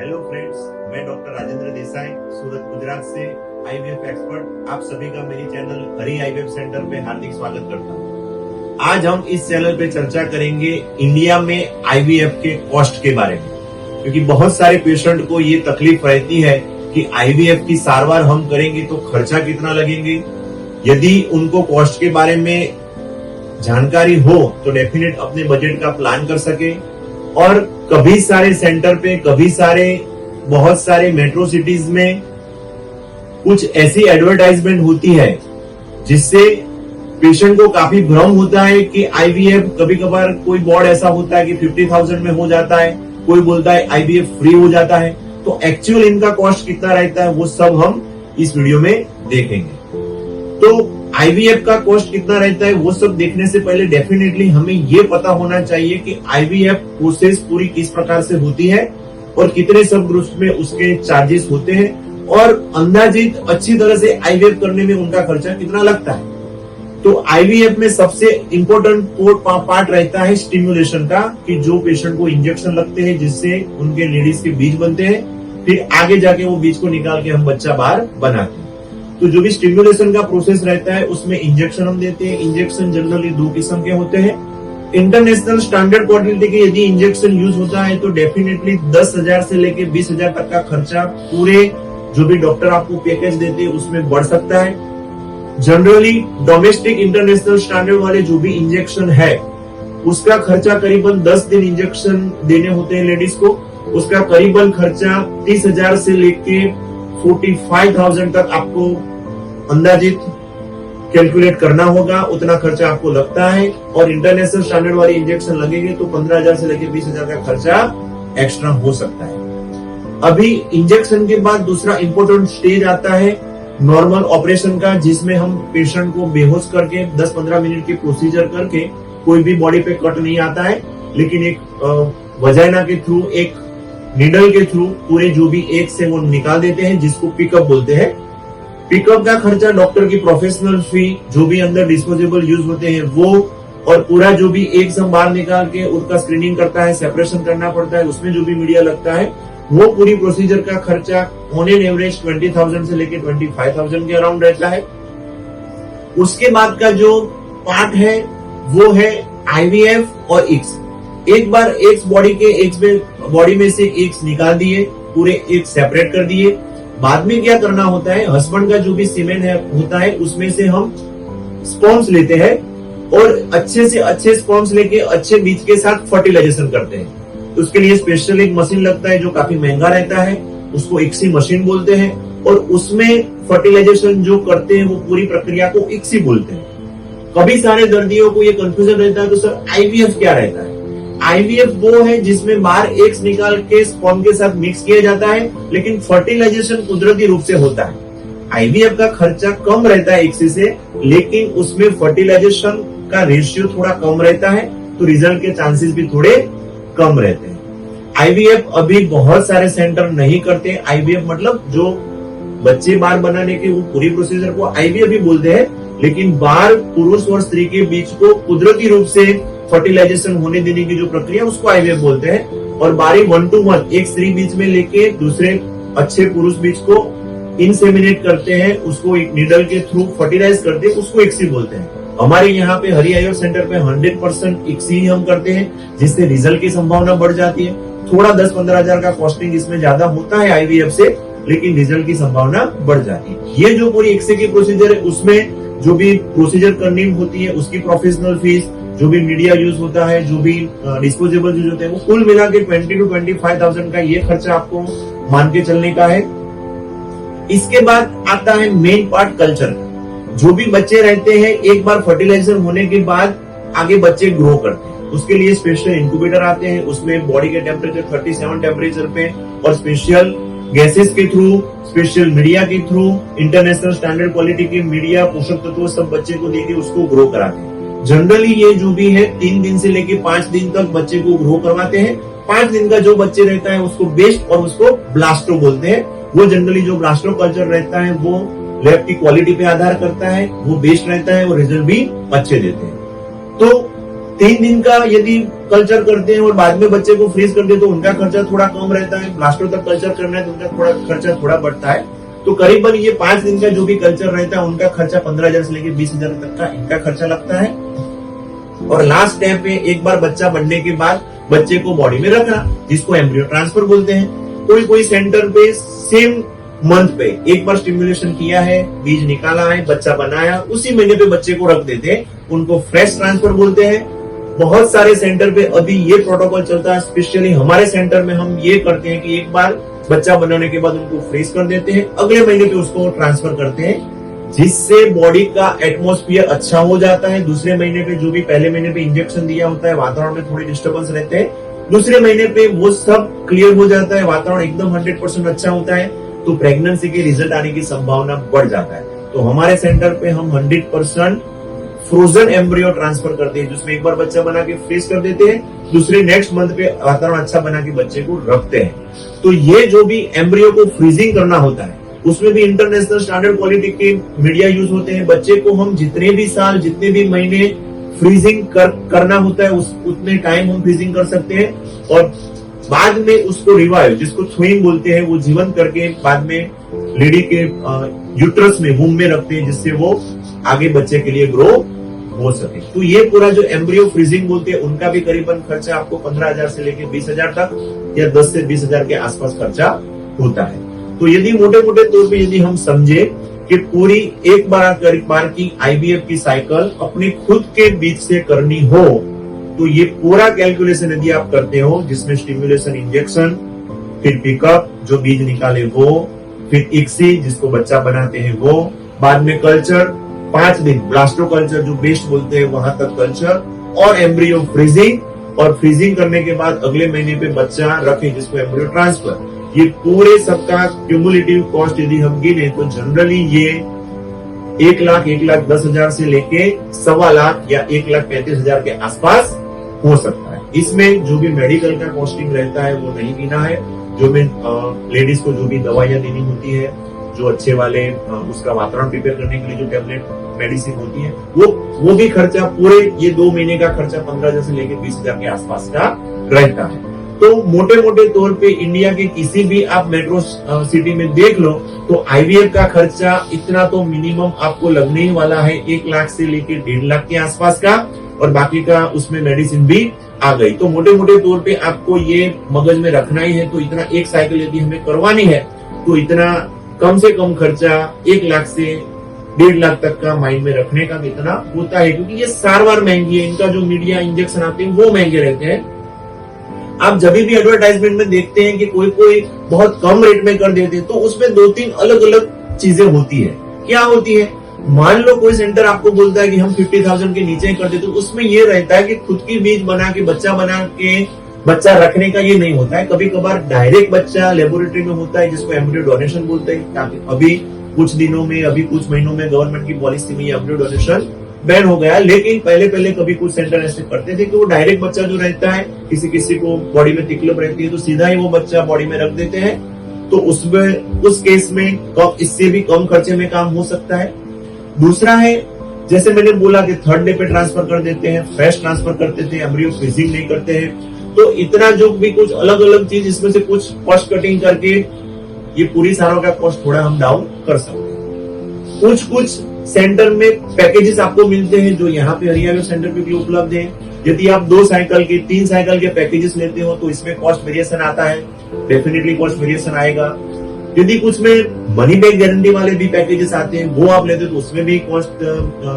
Hello friends, मैं doctor Rajendra Desai Surat Gujarat से IVF expert आप सभी का मेरी चैनल हरी आईवीएफ सेंटर पे हार्दिक स्वागत करता हूँ। आज हम इस चैनल पे चर्चा करेंगे इंडिया में आईवीएफ के कॉस्ट के बारे में, क्योंकि बहुत सारे पेशेंट को ये तकलीफ रहती है कि आईवीएफ की सारवार हम करेंगे तो खर्चा कितना लगेंगे। यदि उनको कॉस्ट के बारे में जानकारी हो तो डेफिनेट अपने बजट का प्लान कर सके। और कभी सारे सेंटर पे बहुत सारे मेट्रो सिटीज में कुछ ऐसी एडवर्टाइजमेंट होती है जिससे पेशेंट को काफी भ्रम होता है कि आईवीएफ, कभी कभार कोई बोर्ड ऐसा होता है कि 50,000 में हो जाता है, कोई बोलता है आईवीएफ फ्री हो जाता है। तो एक्चुअल इनका कॉस्ट कितना रहता है वो सब हम इस वीडियो में देखेंगे। तो आईवीएफ का कॉस्ट कितना रहता है वो सब देखने से पहले डेफिनेटली हमें ये पता होना चाहिए कि आईवीएफ प्रोसेस पूरी किस प्रकार से होती है और कितने सब ग्रुप्स में उसके चार्जेस होते हैं और अंदाजित अच्छी तरह से आईवीएफ करने में उनका खर्चा कितना लगता है। तो आईवीएफ में सबसे इंपॉर्टेंट पार्ट रहता है स्टिमुलेशन का, कि जो पेशेंट को इंजेक्शन लगते हैं जिससे उनके लेडीज के बीज बनते हैं, फिर आगे जाके वो बीज को निकाल के हम बच्चा बाहर बनाते हैं। तो जो भी स्टिमुलेशन का प्रोसेस रहता है उसमें इंजेक्शन हम देते हैं। इंजेक्शन जनरली दो किस्म के होते हैं। इंटरनेशनल स्टैंडर्ड क्वालिटी के यदि इंजेक्शन यूज होता है तो डेफिनेटली 10,000 से लेके 20,000 तक का खर्चा पूरे जो भी डॉक्टर आपको पैकेज देते हैं उसमें बढ़ सकता है। जनरली डोमेस्टिक इंटरनेशनल स्टैंडर्ड वाले जो भी इंजेक्शन है उसका खर्चा करीबन 10 दिन इंजेक्शन देने होते हैं लेडीज को, उसका करीबन खर्चा 30,000 से लेके 45,000 तक आपको अंदाजित कैलकुलेट करना होगा, उतना खर्चा आपको लगता है। और इंटरनेशनल स्टैंडर्ड वाले इंजेक्शन लगेंगे तो 15,000 से लेकर 20,000 का खर्चा एक्स्ट्रा हो सकता है। अभी इंजेक्शन के बाद दूसरा इंपॉर्टेंट स्टेज आता है नॉर्मल ऑपरेशन का, जिसमें हम पेशेंट को बेहोश करके 10-15 मिनट की प्रोसीजर करके, कोई भी बॉडी पे कट नहीं आता है लेकिन एक वजाइना के थ्रू, एक निडल के थ्रू पूरे जो भी एक से वो निकाल देते हैं, जिसको पिकअप बोलते हैं। पिकअप का खर्चा, डॉक्टर की प्रोफेशनल फी, जो भी अंदर डिस्पोजेबल यूज होते हैं वो, और पूरा जो भी एक से बाहर निकाल के उसका स्क्रीनिंग करता है, सेपरेशन करना पड़ता है, उसमें जो भी मीडिया लगता है वो पूरी प्रोसीजर का खर्चा ऑन एन एवरेज 20,000 से लेके 25,000 के अराउंड रहता है। उसके बाद का जो पार्ट है वो है आईवीएफ और एक्स। एक बार एक्स बॉडी में से एक्स निकाल दिए, पूरे एक्स सेपरेट कर दिए, बाद में क्या करना होता है, हस्बैंड का जो भी सीमेन होता है उसमें से हम स्पर्म्स लेते हैं और अच्छे से अच्छे स्पर्म्स लेके अच्छे बीज के साथ फर्टिलाइजेशन करते हैं। तो उसके लिए स्पेशल एक मशीन लगता है जो काफी महंगा रहता है, उसको इक्सी मशीन बोलते हैं, और उसमें फर्टिलाइजेशन जो करते हैं वो पूरी प्रक्रिया को इक्सी बोलते हैं। कभी सारे दर्दियों को ये कंफ्यूजन रहता है तो सर आईवीएफ क्या रहता है। आईवीएफ वो है जिसमें बाहर एग्स निकाल के स्पर्म के साथ मिक्स किया जाता है, लेकिन फर्टिलाइजेशन कुदरती रूप से होता है। आईवीएफ का खर्चा कम रहता है एक्सी से, लेकिन उसमें फर्टिलाइजेशन का रेशियो थोड़ा कम रहता है, तो रिजल्ट के चांसेस भी थोड़े कम रहते हैं। आईवीएफ अभी बहुत सारे सेंटर नहीं करते। आईवीएफ मतलब जो बच्चे बाहर बनाने के वो पूरी प्रोसीजर को आईवीएफ भी बोलते हैं, लेकिन बाहर पुरुष और स्त्री के बीच को कुदरती रूप से फर्टिलाइजेशन होने देने की जो प्रक्रिया उसको आईवीएफ बोलते हैं। और बारी 1 to 1 एक स्त्री बीज में लेके दूसरे अच्छे पुरुष बीज को इंसेमिनेट करते हैं, उसको एक निडल के थ्रू फर्टिलाइज करते हैं, उसको एक्सी बोलते हैं। हमारे यहाँ पे हरी आईवीएफ सेंटर पे 100% एक्सी ही हम करते हैं, जिससे रिजल्ट की संभावना बढ़ जाती है। थोड़ा 10-15 हजार का कॉस्टिंग इसमें ज्यादा होता है आईवीएफ से, लेकिन रिजल्ट की संभावना बढ़ जाती है। ये जो पूरी एक्सी की प्रोसीजर है उसमें जो भी प्रोसीजर करनी होती है उसकी प्रोफेशनल फीस, जो भी मीडिया यूज होता है, जो भी डिस्पोजेबल यूज होते हैं, वो कुल मिला के 20,000 to 25,000 का ये खर्चा आपको मान के चलने का है। इसके बाद आता है मेन पार्ट कल्चर का। जो भी बच्चे रहते हैं एक बार फर्टिलाइजेशन होने के बाद आगे बच्चे ग्रो करते हैं, उसके लिए स्पेशल इंक्यूबेटर आते हैं, उसमें बॉडी के टेम्परेचर 37 टेम्परेचर पे और स्पेशल गैसेस के थ्रू, स्पेशल मीडिया के थ्रू, इंटरनेशनल स्टैंडर्ड क्वालिटी के मीडिया, पोषक तत्व सब बच्चे को देके उसको ग्रो कराते हैं। जनरली ये जो भी है 3 दिन से लेके 5 दिन तक बच्चे को ग्रो करवाते हैं। 5 दिन का जो बच्चे रहता है उसको बेस्ट और उसको ब्लास्टो बोलते हैं। वो जनरली जो ब्लास्टो कल्चर रहता है वो लैब की क्वालिटी पे आधार करता है, वो बेस्ट रहता है और रिजल्ट भी अच्छे देते हैं। तो 3 दिन का यदि कल्चर करते हैं और बाद में बच्चे को फ्रीज कर दे तो उनका खर्चा थोड़ा कम रहता है। ब्लास्टो तक कल्चर करना है तो उनका खर्चा थोड़ा बढ़ता है। तो करीबन ये 5 दिन का जो भी कल्चर रहता है उनका खर्चा 15,000 से लेकर 20,000 तक का इनका खर्चा लगता है। और लास्ट स्टेप में एक बार बच्चा बनने के बाद बच्चे को बॉडी में रखना, जिसको एम्ब्रियो ट्रांसफर बोलते हैं। कोई सेंटर पे सेम मंथ पे एक बार स्टिमुलेशन किया है, बीज निकाला है, बच्चा बनाया, उसी महीने पे बच्चे को रख देते हैं, उनको फ्रेश ट्रांसफर बोलते हैं। बहुत सारे सेंटर पे अभी ये प्रोटोकॉल चलता है। स्पेशली हमारे सेंटर में हम ये करते हैं कि एक बार बच्चा बनाने के बाद उनको फ्रीज कर देते हैं, अगले महीने पे उसको ट्रांसफर करते हैं, जिससे बॉडी का एटमॉस्फेयर अच्छा हो जाता है। दूसरे महीने पे जो भी पहले महीने पे इंजेक्शन दिया होता है, वातावरण में थोड़ी डिस्टर्बेंस रहते हैं, दूसरे महीने पे वो सब क्लियर हो जाता है, वातावरण एकदम 100% अच्छा होता है, तो प्रेगनेंसी के रिजल्ट आने की संभावना बढ़ जाता है। तो हमारे सेंटर पे हम 100% फ्रोजन एम्ब्रियो ट्रांसफर करते हैं, जिसमें एक बार बच्चा बना के फ्रीज कर देते हैं, दूसरे नेक्स्ट मंथ पे वातावरण अच्छा बना के बच्चे को रखते हैं। तो ये जो भी एम्ब्रियो को फ्रीजिंग करना होता है, उसमें भी इंटरनेशनल स्टैंडर्ड क्वालिटी के मीडिया यूज होते हैं। बच्चे को हम जितने भी साल, जितने भी महीने फ्रीजिंग करना होता है, उतने टाइम हम फ्रीजिंग कर सकते हैं। और बाद में उसको रिवाइव, जिसको थ्रोइंग बोलते हैं, वो जीवंत करके बाद में लेडी के यूट्रस में, वूम में रखते हैं, जिससे वो आगे बच्चे के लिए ग्रो हो सके। तो ये पूरा जो एम्ब्रियो फ्रीजिंग बोलते हैं, उनका भी करीबन खर्चा आपको 15,000 से लेकर 20,000 तक या 10 से 20,000 के आसपास खर्चा होता है। तो यदि मोटे मोटे तौर पे यदि हम समझे कि पूरी एक बार की आईवीएफ की साइकिल अपने खुद के बीज से करनी हो, तो ये पूरा कैलकुलेशन यदि आप करते हो, जिसमें स्टिमुलेशन, इंजेक्शन, फिर पिकअप जो बीज निकाले वो, फिर इक्सी जिसको बच्चा बनाते हैं वो, बाद में कल्चर 5 दिन ब्लास्टो कल्चर जो बेस्ट बोलते हैं वहां तक कल्चर, और एम्ब्रियो फ्रीजिंग, और फ्रीजिंग करने के बाद अगले महीने पे बच्चा रखे, जिसको एम्ब्रियो ट्रांसफर, ये पूरे सबका क्यूमुलेटिव कॉस्ट यदि हम गिने तो जनरली ये 1,10,000 से लेके 1,25,000 या 1,35,000 के आसपास हो सकता है। इसमें जो भी मेडिकल का कॉस्टिंग रहता है वो नहीं गिना है। जो भी लेडीज को जो भी दवाइयां देनी होती है, जो अच्छे वाले उसका वातावरण प्रिपेयर करने के लिए जो टैबलेट मेडिसिन होती है, वो भी खर्चा पूरे ये 2 महीने का खर्चा 15,000 से लेकर 20,000 के आसपास का रहता है। तो मोटे मोटे तौर पे इंडिया के किसी भी आप मेट्रो सिटी में देख लो तो आईवीएफ का खर्चा इतना तो मिनिमम आपको लगने ही वाला है, 1 लाख से लेकर 1.5 लाख के आसपास का, और बाकी का उसमें मेडिसिन भी आ गई। तो मोटे मोटे तौर पे आपको ये मगज में रखना ही है। तो इतना एक साइकिल यदि हमें करवानी है तो इतना कम से कम खर्चा 1 लाख से 1.5 लाख तक का माइंड में रखने का इतना होता है, क्योंकि ये सारवार महंगी है। इनका जो मीडिया इंजेक्शन आते हैं वो महंगे रहते हैं। आप जब भी एडवर्टाइजमेंट में देखते हैं कि कोई बहुत कम रेट में कर देते हैं, तो उसमें 2-3 अलग अलग चीजें होती है। क्या होती है? मान लो कोई सेंटर आपको बोलता है कि हम 50,000 के नीचे कर देते, तो उसमें ये रहता है कि खुद की बीज बना के बच्चा रखने का ये नहीं होता है। कभी कभार डायरेक्ट बच्चा लेबोरेटरी में होता है, जिसको एम्ब्रियो डोनेशन बोलते हैं। अभी कुछ दिनों में, अभी कुछ महीनों में गवर्नमेंट की पॉलिसी में एम्ब्रियो डोनेशन बैन हो गया, लेकिन पहले कभी कुछ सेंटर ऐसे करते थे कि वो डायरेक्ट बच्चा जो रहता है, किसी को बॉडी में तकलीफ रहती है तो सीधा ही वो बच्चा बॉडी में रख देते हैं। तो उस केस में इससे भी कम खर्चे में काम हो सकता है। दूसरा है, जैसे मैंने बोला कि 3rd डे पे ट्रांसफर कर देते हैं, फ्रेश ट्रांसफर करते थे, एम्ब्रियो फ्रीजिंग नहीं करते हैं। तो इतना जो भी कुछ अलग अलग चीज, इसमें से कुछ कॉस्ट कटिंग करके ये पूरी सारों का कॉस्ट थोड़ा हम डाउन कर सकते हैं। कुछ सेंटर में पैकेजेस आपको मिलते हैं जो यहाँ पे हरियाणा सेंटर पे भी उपलब्ध है। यदि आप 2 साइकिल के 3 साइकिल के पैकेजेस लेते हो तो इसमें कॉस्ट वेरिएशन आता है, डेफिनेटली कॉस्ट वेरिएशन आएगा। यदि कुछ में मनी बैक गारंटी वाले भी पैकेजेस आते हैं, वो आप लेते हो तो उसमें भी कॉस्ट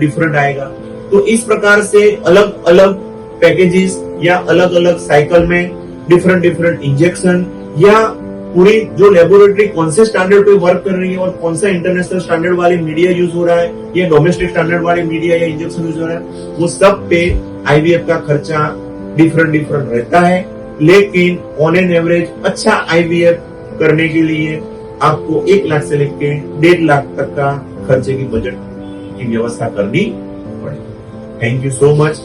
डिफरेंट आएगा। तो इस प्रकार से अलग अलग पैकेजेस या अलग अलग साइकिल में डिफरेंट इंजेक्शन, या पूरी जो लेबोरेटरी कौन से स्टैंडर्ड पे वर्क कर रही है और कौन सा इंटरनेशनल स्टैंडर्ड वाले मीडिया यूज हो रहा है या डोमेस्टिक स्टैंडर्ड वाले मीडिया या इंजेक्शन यूज हो रहा है, वो सब पे आईवीएफ का खर्चा डिफरेंट रहता है। लेकिन ऑन एन एवरेज अच्छा आईवीएफ करने के लिए आपको 1 लाख से लेकर 1.5 लाख तक का खर्चे की बजट की व्यवस्था करनी पड़ेगी। थैंक यू सो मच,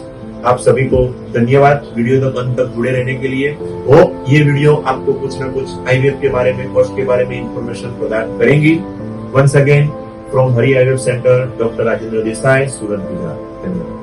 आप सभी को धन्यवाद वीडियो तक अंत तक जुड़े रहने के लिए। होप ये वीडियो आपको कुछ ना कुछ आईवीएफ के बारे में, कॉस्ट के बारे में इंफॉर्मेशन प्रदान करेंगी। Once again from Hari IVF centre, doctor Rajendra Desai, Surat, Gujarat. धन्यवाद।